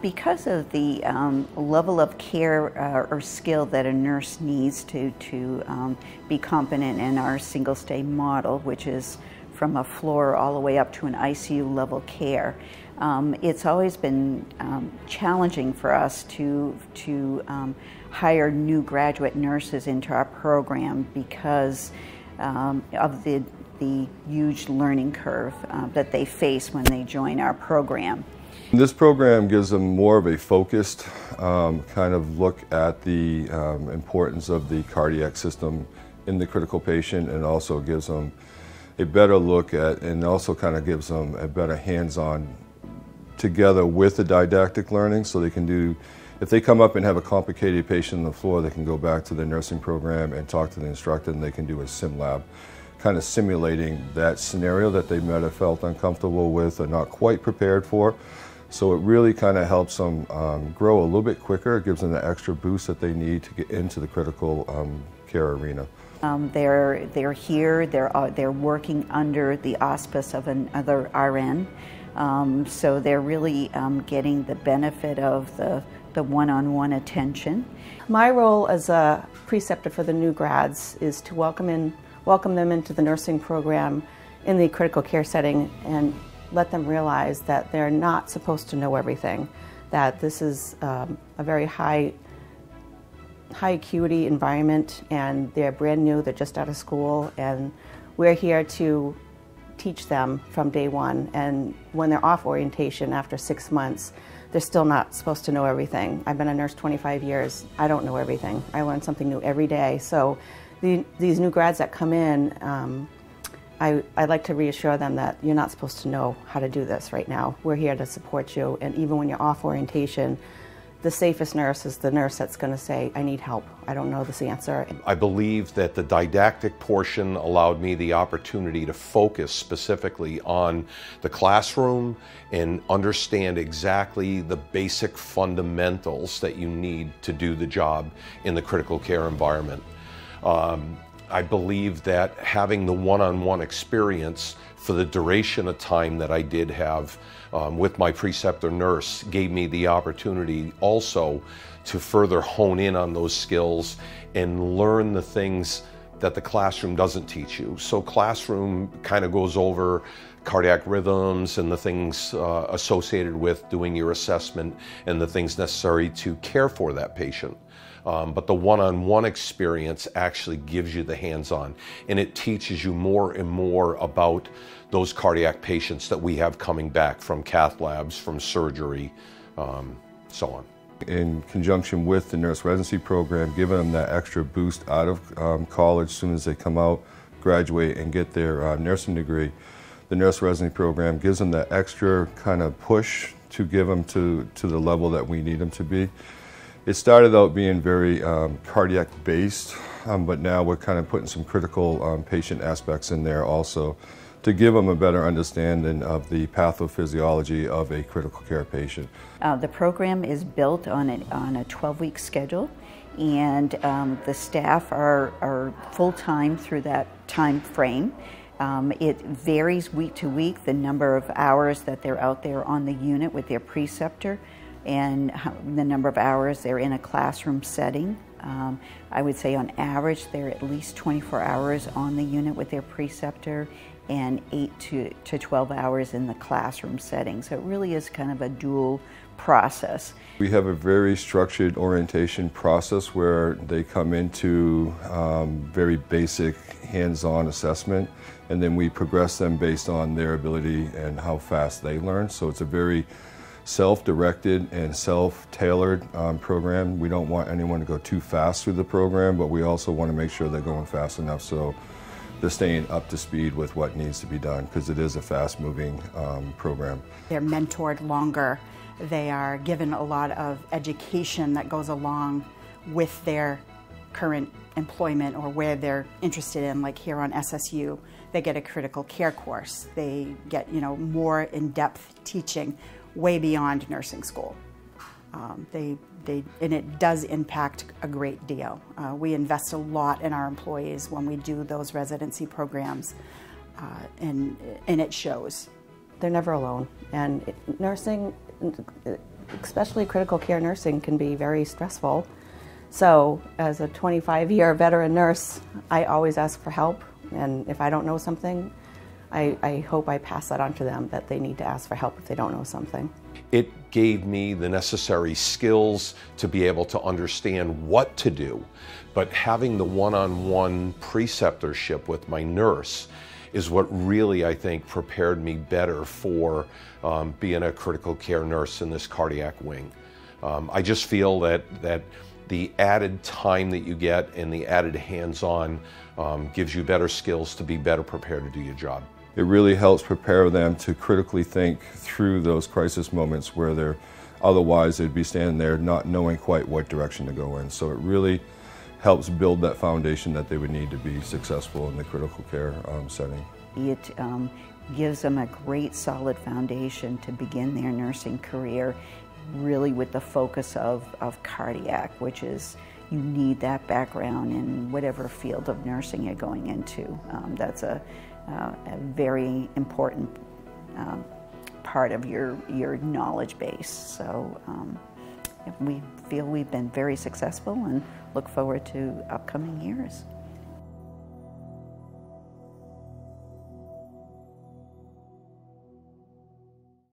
Because of the level of care or skill that a nurse needs to be competent in our single stay model, which is from a floor all the way up to an ICU level care, it's always been challenging for us to hire new graduate nurses into our program because of the huge learning curve that they face when they join our program. This program gives them more of a focused kind of look at the importance of the cardiac system in the critical patient, and also gives them a better look at, and also kind of gives them a better hands-on together with the didactic learning, so they can do, if they come up and have a complicated patient on the floor, they can go back to the nursing program and talk to the instructor, and they can do a sim lab, kind of simulating that scenario that they might have felt uncomfortable with or not quite prepared for. So it really kind of helps them grow a little bit quicker. It gives them the extra boost that they need to get into the critical care arena. They're here. They're working under the auspice of another RN, so they're really getting the benefit of the one-on-one attention. My role as a preceptor for the new grads is to welcome them into the nursing program in the critical care setting and let them realize that they're not supposed to know everything, that this is a very high acuity environment, and they're brand new, they're just out of school, and we're here to teach them from day one. And when they're off orientation after 6 months, they're still not supposed to know everything. I've been a nurse 25 years. I don't know everything. I learn something new every day. So these new grads that come in, I'd like to reassure them that you're not supposed to know how to do this right now. We're here to support you, and even when you're off orientation, the safest nurse is the nurse that's going to say, I need help, I don't know this answer. I believe that the didactic portion allowed me the opportunity to focus specifically on the classroom and understand exactly the basic fundamentals that you need to do the job in the critical care environment. I believe that having the one-on-one experience for the duration of time that I did have with my preceptor nurse gave me the opportunity also to further hone in on those skills and learn the things that the classroom doesn't teach you. So classroom kind of goes over cardiac rhythms and the things associated with doing your assessment and the things necessary to care for that patient. But the one-on-one experience actually gives you the hands-on, and it teaches you more and more about those cardiac patients that we have coming back from cath labs, from surgery, so on. In conjunction with the nurse residency program, giving them that extra boost out of college as soon as they come out, graduate, and get their nursing degree, the nurse residency program gives them that extra kind of push to give them to the level that we need them to be. It started out being very cardiac based, but now we're kind of putting some critical patient aspects in there also to give them a better understanding of the pathophysiology of a critical care patient. The program is built on a 12-week schedule, and the staff are full-time through that time frame. It varies week to week, the number of hours that they're out there on the unit with their preceptor, and the number of hours they're in a classroom setting. I would say on average they're at least 24 hours on the unit with their preceptor and 8 to 12 hours in the classroom setting. So it really is kind of a dual process. We have a very structured orientation process where they come into very basic hands-on assessment, and then we progress them based on their ability and how fast they learn. So it's a very self-directed and self-tailored program. We don't want anyone to go too fast through the program, but we also want to make sure they're going fast enough so they're staying up to speed with what needs to be done, because it is a fast-moving program. They're mentored longer. They are given a lot of education that goes along with their current employment or where they're interested in. Like here on SSU, they get a critical care course. They get, more in-depth teaching way beyond nursing school. And it does impact a great deal. We invest a lot in our employees when we do those residency programs, and it shows. They're never alone, and nursing, especially critical care nursing, can be very stressful. So as a 25-year veteran nurse, I always ask for help, and if I don't know something, I hope I pass that on to them, that they need to ask for help if they don't know something. It gave me the necessary skills to be able to understand what to do, but having the one-on-one preceptorship with my nurse is what really, I think, prepared me better for being a critical care nurse in this cardiac wing. I just feel that the added time that you get and the added hands-on gives you better skills to be better prepared to do your job. It really helps prepare them to critically think through those crisis moments where otherwise they'd be standing there not knowing quite what direction to go in. So it really helps build that foundation that they would need to be successful in the critical care setting. It gives them a great solid foundation to begin their nursing career, really with the focus of cardiac, which is, you need that background in whatever field of nursing you're going into. That's a very important part of your knowledge base. So we feel we've been very successful and look forward to upcoming years.